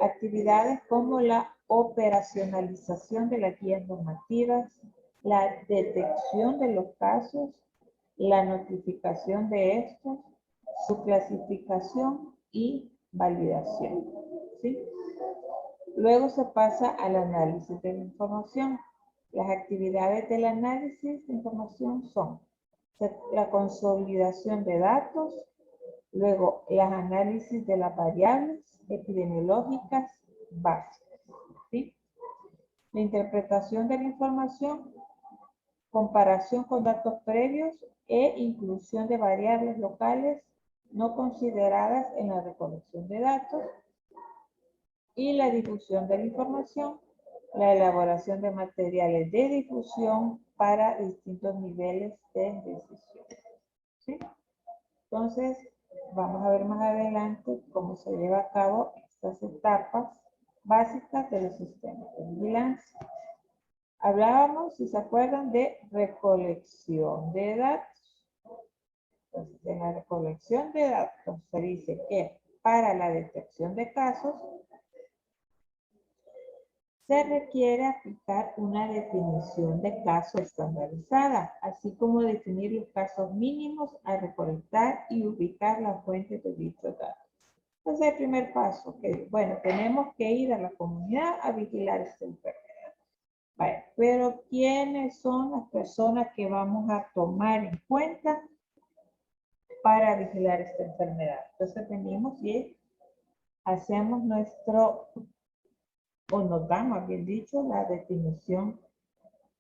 actividades como la operacionalización de las guías normativas, la detección de los casos, la notificación de estos, su clasificación y validación, ¿sí? Luego se pasa al análisis de la información. Las actividades del análisis de información son la consolidación de datos, luego las análisis de las variables epidemiológicas básicas, ¿sí? La interpretación de la información, comparación con datos previos e inclusión de variables locales no consideradas en la recolección de datos, y la difusión de la información, la elaboración de materiales de difusión para distintos niveles de decisión, ¿sí? Entonces, vamos a ver más adelante cómo se lleva a cabo estas etapas básicas de los sistemas de vigilancia. Hablábamos, si se acuerdan, de recolección de datos. Entonces, en la recolección de datos se dice que para la detección de casos se requiere aplicar una definición de caso estandarizada, así como definir los casos mínimos a recolectar y ubicar las fuentes de dichos datos. Entonces, el primer paso, que bueno, tenemos que ir a la comunidad a vigilar esta enfermedad. Vale, pero ¿quiénes son las personas que vamos a tomar en cuenta para vigilar esta enfermedad? Entonces, venimos y hacemos nuestro, o nos da, más bien dicho, la definición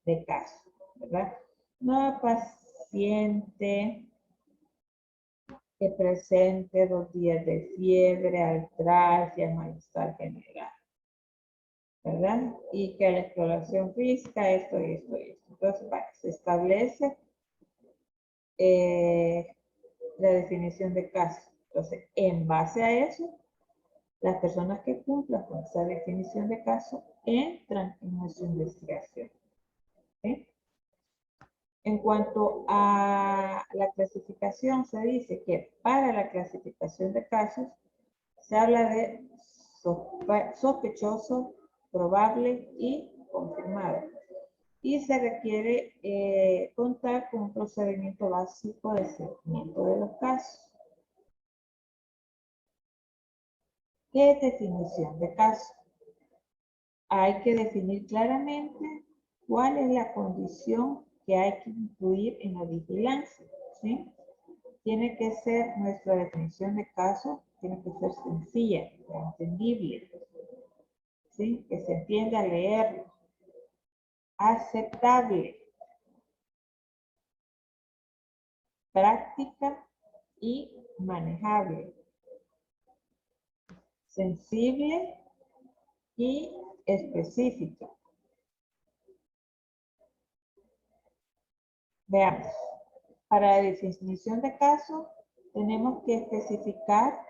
de caso, ¿verdad? Una paciente que presente 2 días de fiebre, artralgia, malestar general, ¿verdad? Y que la exploración física, esto y esto y esto. Entonces, vale, se establece la definición de caso. Entonces, en base a eso, las personas que cumplan con esa definición de caso entran en nuestra investigación, ¿sí? En cuanto a la clasificación, se dice que para la clasificación de casos se habla de sospechoso, probable y confirmado. Y se requiere contar con un procedimiento básico de seguimiento de los casos. ¿Qué es definición de caso? Hay que definir claramente cuál es la condición que hay que incluir en la vigilancia, ¿sí? Tiene que ser, nuestra definición de caso, tiene que ser sencilla, entendible, ¿sí? Que se entienda leerlo. Aceptable, práctica y manejable. Sensible y específica. Veamos. Para la definición de caso, tenemos que especificar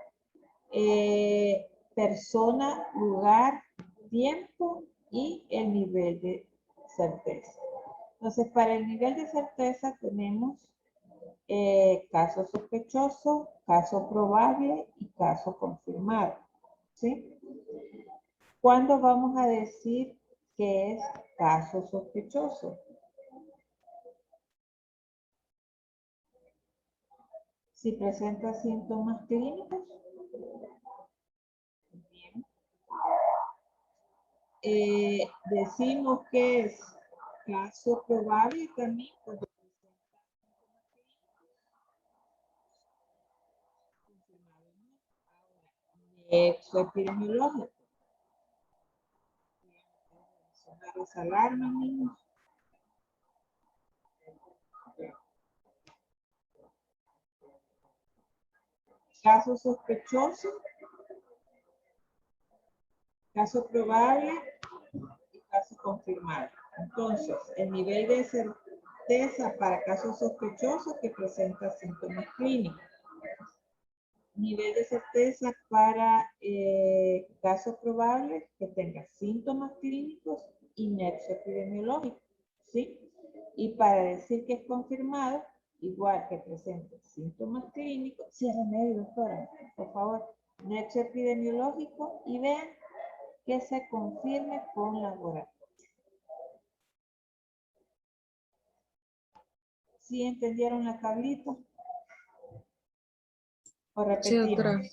persona, lugar, tiempo y el nivel de certeza. Entonces, para el nivel de certeza tenemos caso sospechoso, caso probable y caso confirmado, ¿sí? ¿Cuándo vamos a decir que es caso sospechoso? Si presenta síntomas clínicos. Bien. Decimos que es caso probable también cuando presenta nexo epidemiológico. Sonar esa alarma, niños. Caso sospechoso, caso probable y caso confirmado. Entonces, el nivel de certeza para casos sospechosos que presenta síntomas clínicos. Nivel de certeza para casos probables que tenga síntomas clínicos y nexo epidemiológico, ¿sí? Y para decir que es confirmado, igual que presente síntomas clínicos, ciérrame ahí, doctora, por favor, nexo epidemiológico y vean que se confirme con laboratorio. ¿Sí entendieron la tablita? ¿O Sí, doctora. repetimos?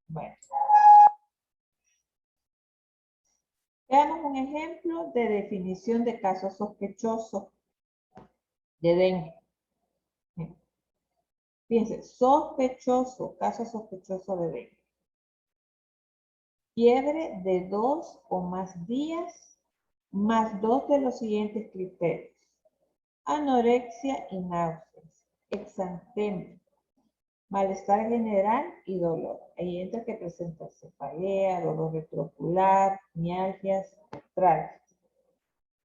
Bueno. Veamos un ejemplo de definición de caso sospechoso de dengue. Fíjense, sospechoso, caso sospechoso de dengue. Fiebre de 2 o más días, más 2 de los siguientes criterios. Anorexia y náuseas, exantema, malestar general y dolor. Ahí entra que presenta cefalea, dolor retroocular, mialgias, artralgias.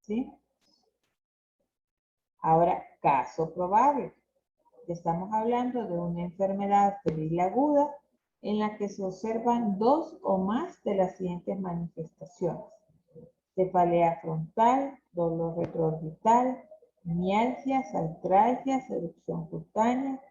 ¿Sí? Ahora, caso probable. Estamos hablando de una enfermedad febril aguda en la que se observan 2 o más de las siguientes manifestaciones. Cefalea frontal, dolor retroorbital, mialgias, artralgias, erupción cutánea,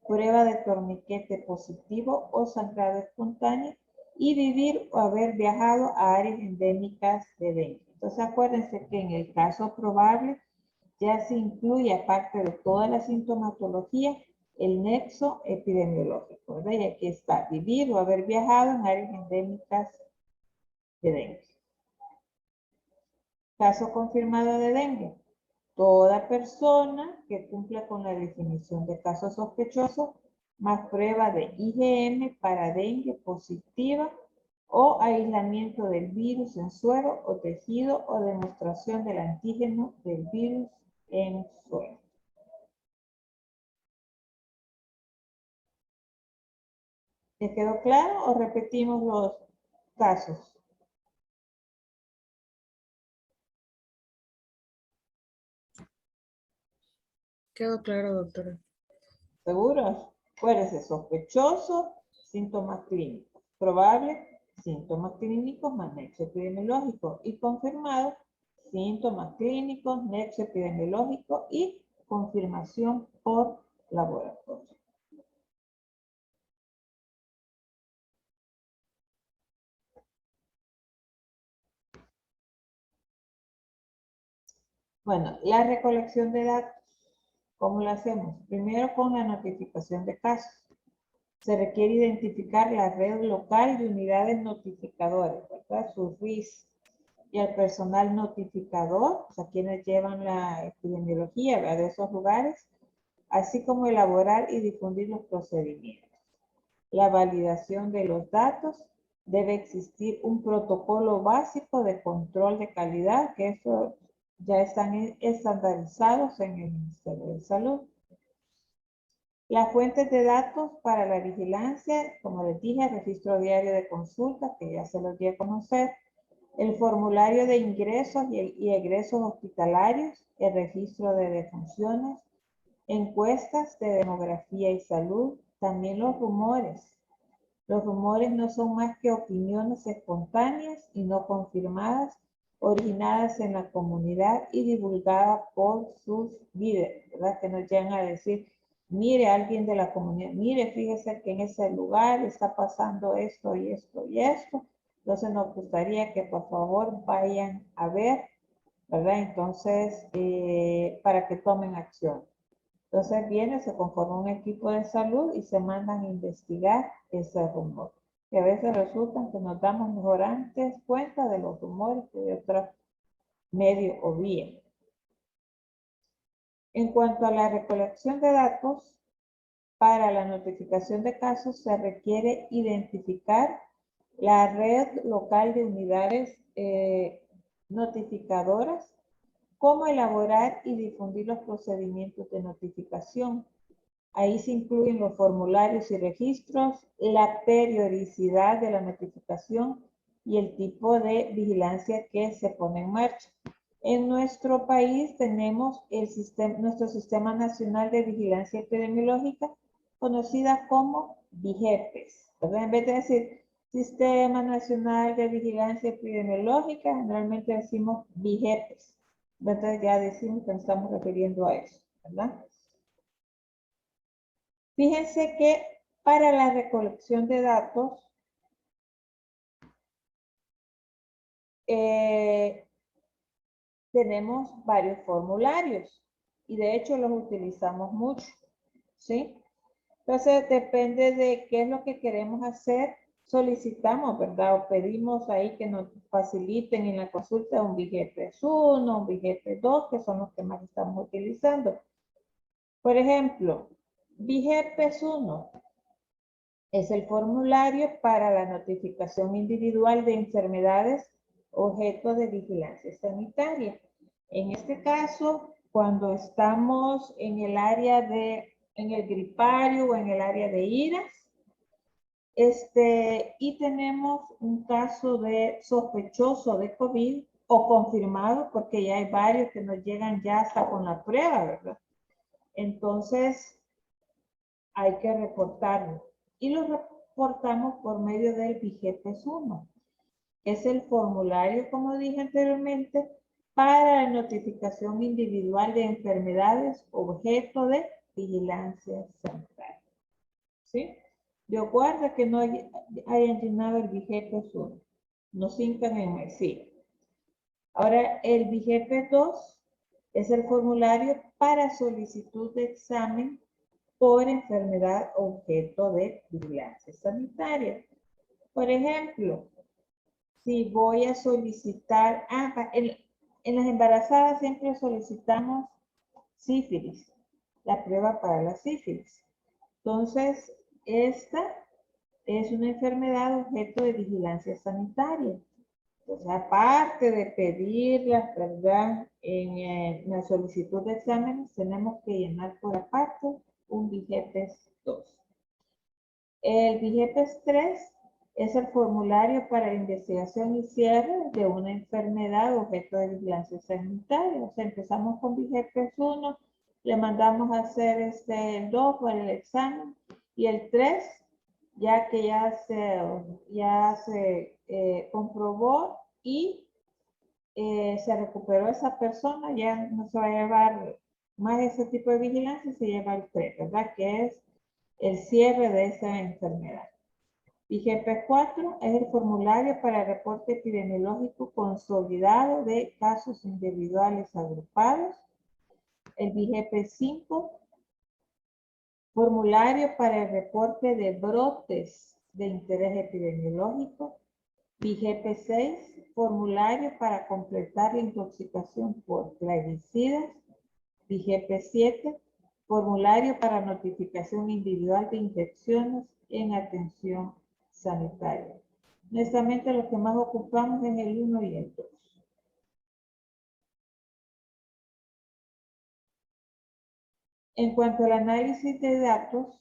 prueba de torniquete positivo o sangrado espontáneo y vivir o haber viajado a áreas endémicas de dengue. Entonces acuérdense que en el caso probable ya se incluye, aparte de toda la sintomatología, el nexo epidemiológico, ¿verdad? Y aquí está, vivir o haber viajado en áreas endémicas de dengue. Caso confirmado de dengue. Toda persona que cumpla con la definición de caso sospechoso, más prueba de IgM para dengue positiva o aislamiento del virus en suero o tejido o demostración del antígeno del virus en suero. ¿Les quedó claro o repetimos los casos? Quedó claro, doctora. ¿Seguros? Acuérdense, sospechoso, síntomas clínicos. Probable, síntomas clínicos más nexo epidemiológico. Y confirmado, síntomas clínicos, nexo epidemiológico y confirmación por laboratorio. Bueno, la recolección de datos, ¿cómo lo hacemos? Primero con la notificación de casos. Se requiere identificar la red local de unidades notificadoras, ¿verdad? Su RIS. Y al personal notificador, o sea, quienes llevan la epidemiología, ¿verdad? De esos lugares, así como elaborar y difundir los procedimientos. La validación de los datos, debe existir un protocolo básico de control de calidad, que eso ya están estandarizados en el Ministerio de Salud. Las fuentes de datos para la vigilancia, como les dije, el registro diario de consultas, que ya se los di a conocer, el formulario de ingresos y egresos hospitalarios, el registro de defunciones, encuestas de demografía y salud, también los rumores. Los rumores no son más que opiniones espontáneas y no confirmadas, originadas en la comunidad y divulgadas por sus líderes, ¿verdad? Que nos llegan a decir, mire, alguien de la comunidad, mire, fíjese que en ese lugar está pasando esto y esto y esto. Entonces nos gustaría que por favor vayan a ver, ¿verdad? Entonces, para que tomen acción. Entonces viene, se conforma un equipo de salud y se mandan a investigar ese rumor. Que a veces resulta que nos damos mejor antes cuenta de los rumores que de otros medios o vías. En cuanto a la recolección de datos, para la notificación de casos se requiere identificar la red local de unidades notificadoras, cómo elaborar y difundir los procedimientos de notificación. Ahí se incluyen los formularios y registros, la periodicidad de la notificación y el tipo de vigilancia que se pone en marcha. En nuestro país tenemos nuestro Sistema Nacional de Vigilancia Epidemiológica, conocida como VIGEPES. En vez de decir Sistema Nacional de Vigilancia Epidemiológica, generalmente decimos VIGEPES. Entonces ya decimos que nos estamos refiriendo a eso, ¿verdad? Fíjense que para la recolección de datos, tenemos varios formularios y de hecho los utilizamos mucho, ¿sí? Entonces depende de qué es lo que queremos hacer, solicitamos, ¿verdad? O pedimos ahí que nos faciliten en la consulta un BIGEPES 1, un BIGEPES 2, que son los que más estamos utilizando. Por ejemplo, BIGEPES 1 es el formulario para la notificación individual de enfermedades objeto de vigilancia sanitaria. En este caso, cuando estamos en el área en el gripario o en el área de IRAS, y tenemos un caso de sospechoso de COVID o confirmado, porque ya hay varios que nos llegan ya hasta con la prueba, ¿verdad? Entonces, hay que reportarlo. Y lo reportamos por medio del BIGEPES 1. Es el formulario, como dije anteriormente, para la notificación individual de enfermedades objeto de vigilancia sanitaria. ¿Sí? De acuerdo que no hayan llenado el BIGEPES 1. No cincan en el sí. Ahora, el BIGEPES 2 es el formulario para solicitud de examen por enfermedad objeto de vigilancia sanitaria. Por ejemplo, si voy a solicitar, en las embarazadas siempre solicitamos sífilis, la prueba para la sífilis. Entonces, esta es una enfermedad objeto de vigilancia sanitaria. Entonces, aparte de pedirla, ¿verdad? En la solicitud de exámenes, tenemos que llenar por aparte un BIGEPES 2. El BIGEPES 3 es el formulario para la investigación y cierre de una enfermedad objeto de vigilancia sanitaria. O sea, empezamos con BIGEPES 1, le mandamos a hacer el 2 para el examen, y el 3, ya que ya se comprobó y se recuperó esa persona, ya no se va a llevar más ese tipo de vigilancia, se lleva el 3, ¿verdad? Que es el cierre de esa enfermedad. BIGEPES 4 es el formulario para el reporte epidemiológico consolidado de casos individuales agrupados. El BIGEPES 5, formulario para el reporte de brotes de interés epidemiológico. BIGEPES 6, formulario para completar la intoxicación por plaguicidas. BIGEPES 7, formulario para notificación individual de infecciones en atención sanitaria. Honestamente, lo que más ocupamos es el 1 y el 2. En cuanto al análisis de datos,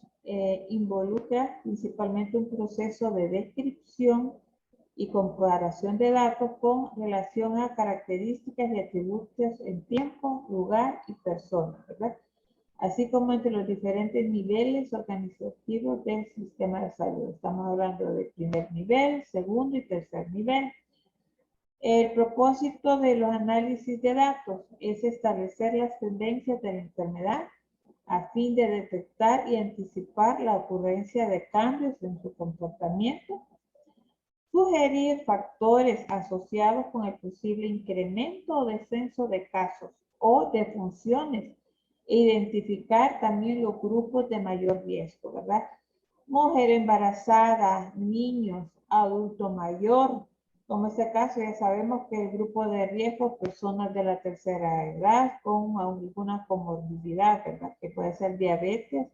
involucra principalmente un proceso de descripción y comparación de datos con relación a características y atributos en tiempo, lugar y persona, ¿verdad? Así como entre los diferentes niveles organizativos del sistema de salud. Estamos hablando de primer nivel, segundo y tercer nivel. El propósito de los análisis de datos es establecer las tendencias de la enfermedad a fin de detectar y anticipar la ocurrencia de cambios en su comportamiento, sugerir factores asociados con el posible incremento o descenso de casos o de funciones, e identificar también los grupos de mayor riesgo, ¿verdad? Mujer embarazada, niños, adulto mayor. Como este caso, ya sabemos que el grupo de riesgo, personas de la tercera edad con alguna comorbilidad, ¿verdad? Que puede ser diabetes,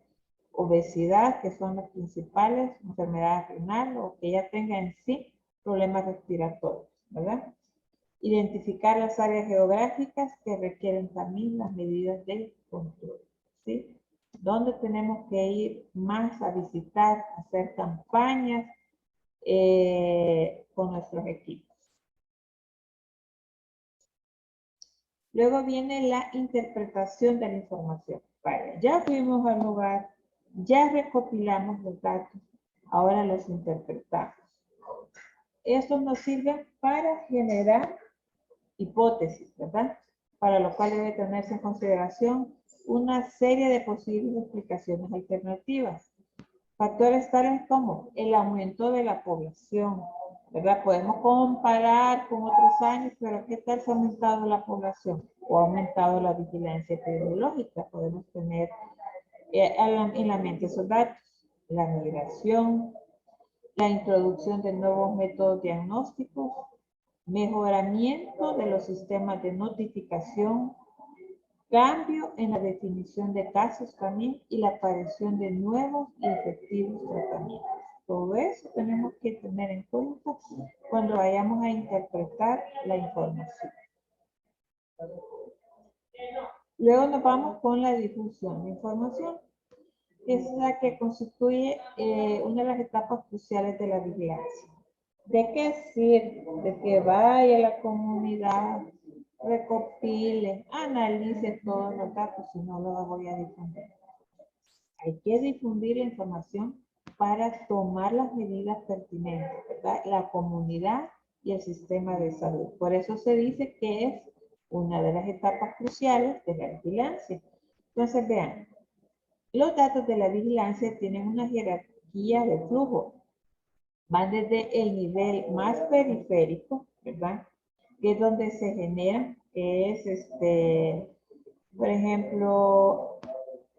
obesidad, que son las principales, enfermedad renal, o que ya tenga en sí problemas respiratorios, ¿verdad? Identificar las áreas geográficas que requieren también las medidas de control, ¿sí? ¿Dónde tenemos que ir más a visitar, hacer campañas con nuestros equipos? Luego viene la interpretación de la información. Vale, ya fuimos al lugar, ya recopilamos los datos, ahora los interpretamos. Estos nos sirven para generar hipótesis, ¿verdad? Para lo cual debe tenerse en consideración una serie de posibles explicaciones alternativas. Factores tales como el aumento de la población, ¿verdad? Podemos comparar con otros años, pero ¿qué tal se ha aumentado la población? ¿O ha aumentado la vigilancia epidemiológica? Podemos tener en la mente esos datos. La migración, la introducción de nuevos métodos diagnósticos, mejoramiento de los sistemas de notificación, cambio en la definición de casos también y la aparición de nuevos y efectivos tratamientos. Todo eso tenemos que tener en cuenta cuando vayamos a interpretar la información. Luego nos vamos con la difusión de información. Es la que constituye una de las etapas cruciales de la vigilancia. ¿De qué sirve? De que vaya a la comunidad, recopile, analice todos los datos, si no los voy a difundir. Hay que difundir la información para tomar las medidas pertinentes, ¿verdad? La comunidad y el sistema de salud. Por eso se dice que es una de las etapas cruciales de la vigilancia. Entonces, vean, los datos de la vigilancia tienen una jerarquía de flujo. Van desde el nivel más periférico, ¿verdad? Que es donde se genera, que es, por ejemplo,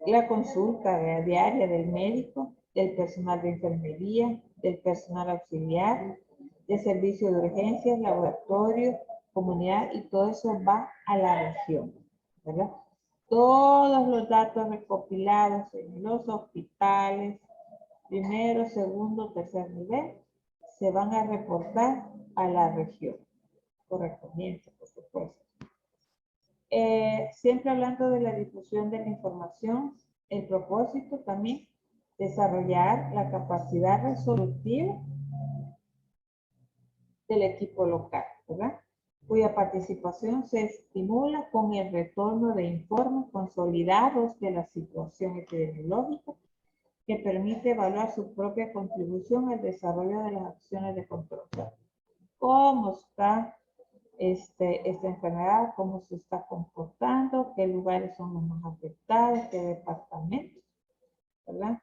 la consulta diaria del médico, del personal de enfermería, del personal auxiliar, de servicio de urgencias, laboratorio, comunidad, y todo eso va a la región, ¿verdad? Todos los datos recopilados en los hospitales, primero, segundo, tercer nivel, se van a reportar a la región correspondiente, por supuesto. Siempre hablando de la difusión de la información, el propósito también desarrollar la capacidad resolutiva del equipo local, ¿verdad? Cuya participación se estimula con el retorno de informes consolidados de la situación epidemiológica que permite evaluar su propia contribución al desarrollo de las acciones de control. ¿Cómo está esta enfermedad? ¿Cómo se está comportando? ¿Qué lugares son los más afectados? ¿Qué departamentos? ¿Verdad?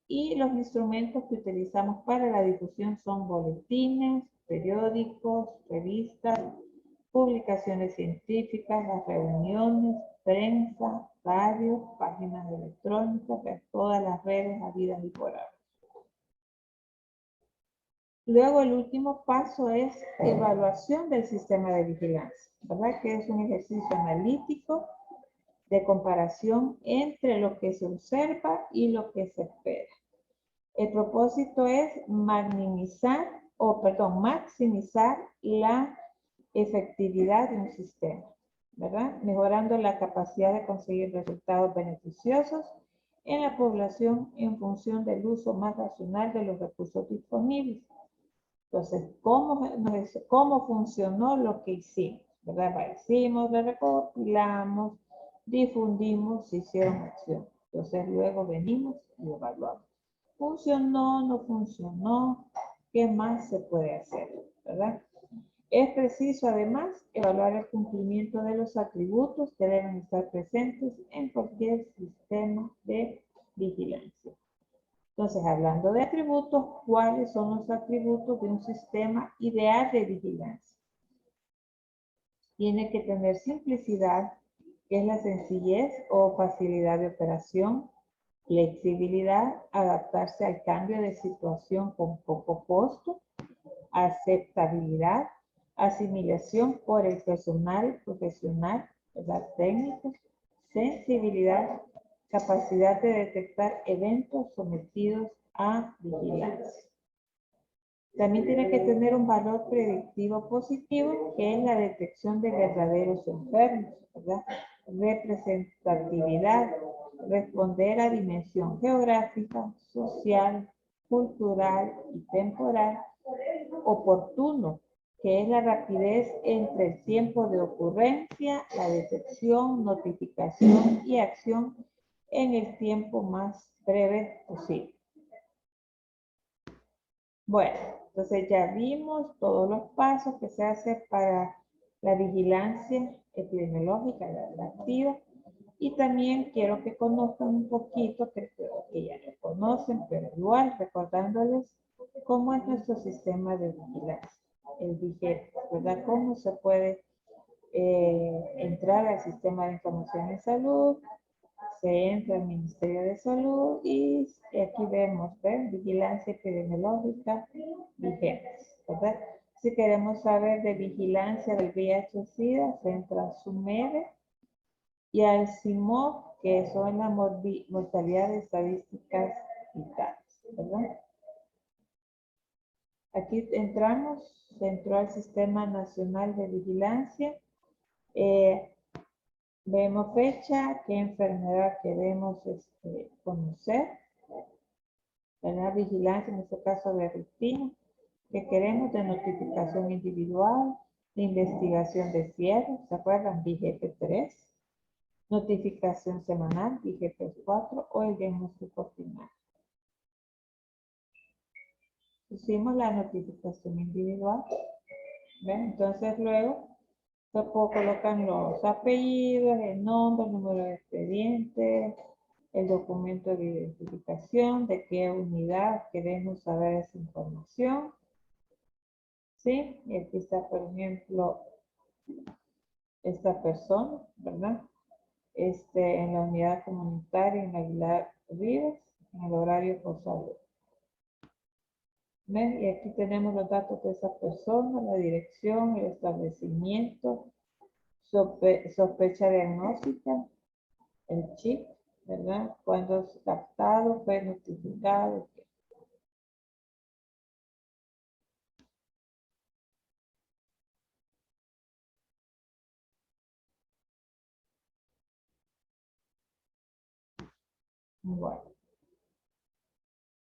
Y los instrumentos que utilizamos para la difusión son boletines, periódicos, revistas, publicaciones científicas, las reuniones, prensa, radio, páginas electrónicas, de todas las redes habidas y por haber. Luego el último paso es evaluación del sistema de vigilancia, ¿verdad? Que es un ejercicio analítico de comparación entre lo que se observa y lo que se espera. El propósito es maximizar la efectividad de un sistema, ¿verdad? Mejorando la capacidad de conseguir resultados beneficiosos en la población en función del uso más racional de los recursos disponibles. Entonces, ¿cómo funcionó lo que hicimos? ¿Verdad? Hicimos, lo recopilamos, difundimos, se hicieron acciones. Entonces, luego venimos y evaluamos. ¿Funcionó? ¿No funcionó? ¿Qué más se puede hacer? ¿Verdad? Es preciso, además, evaluar el cumplimiento de los atributos que deben estar presentes en cualquier sistema de vigilancia. Entonces, hablando de atributos, ¿cuáles son los atributos de un sistema ideal de vigilancia? Tiene que tener simplicidad, que es la sencillez o facilidad de operación, flexibilidad, adaptarse al cambio de situación con poco costo, aceptabilidad, asimilación por el personal profesional, ¿verdad? Técnicos, sensibilidad, capacidad de detectar eventos sometidos a vigilancia. También tiene que tener un valor predictivo positivo, que es la detección de verdaderos enfermos, ¿verdad? Representatividad, responder a dimensión geográfica, social, cultural y temporal, oportuno, que es la rapidez entre el tiempo de ocurrencia, la detección, notificación y acción en el tiempo más breve posible. Bueno, entonces ya vimos todos los pasos que se hacen para la vigilancia epidemiológica, la activa, y también quiero que conozcan un poquito, que creo que ya lo conocen, pero igual recordándoles cómo es nuestro sistema de vigilancia, el VIGEP, ¿verdad? Cómo se puede entrar al sistema de información en salud, Se entra al Ministerio de Salud y aquí vemos, ¿ven? Vigilancia epidemiológica vigentes, ¿verdad? Si queremos saber de vigilancia del VIH-Sida, se entra a SUMEDE y al CIMOP, que son las mortalidad de estadísticas vitales, ¿verdad? Aquí entramos, se entró al Sistema Nacional de Vigilancia. Vemos fecha, qué enfermedad queremos conocer. La vigilancia, en este caso de rutina, que queremos de notificación individual, de investigación de cierre, ¿se acuerdan? VIGEP 3, notificación semanal, VIGEP 4 o el diagnóstico final. Hicimos la notificación individual, ¿ven? Entonces luego se colocan los apellidos, el nombre, el número de expediente, el documento de identificación, de qué unidad queremos saber esa información. ¿Sí? Y aquí está, por ejemplo, esta persona, ¿verdad? En la unidad comunitaria en Aguilar Rivas, en el horario por salud. ¿Ven? Y aquí tenemos los datos de esa persona, la dirección, el establecimiento, sospecha diagnóstica, el chip, ¿verdad? Cuando es captado, fue notificado. Bueno.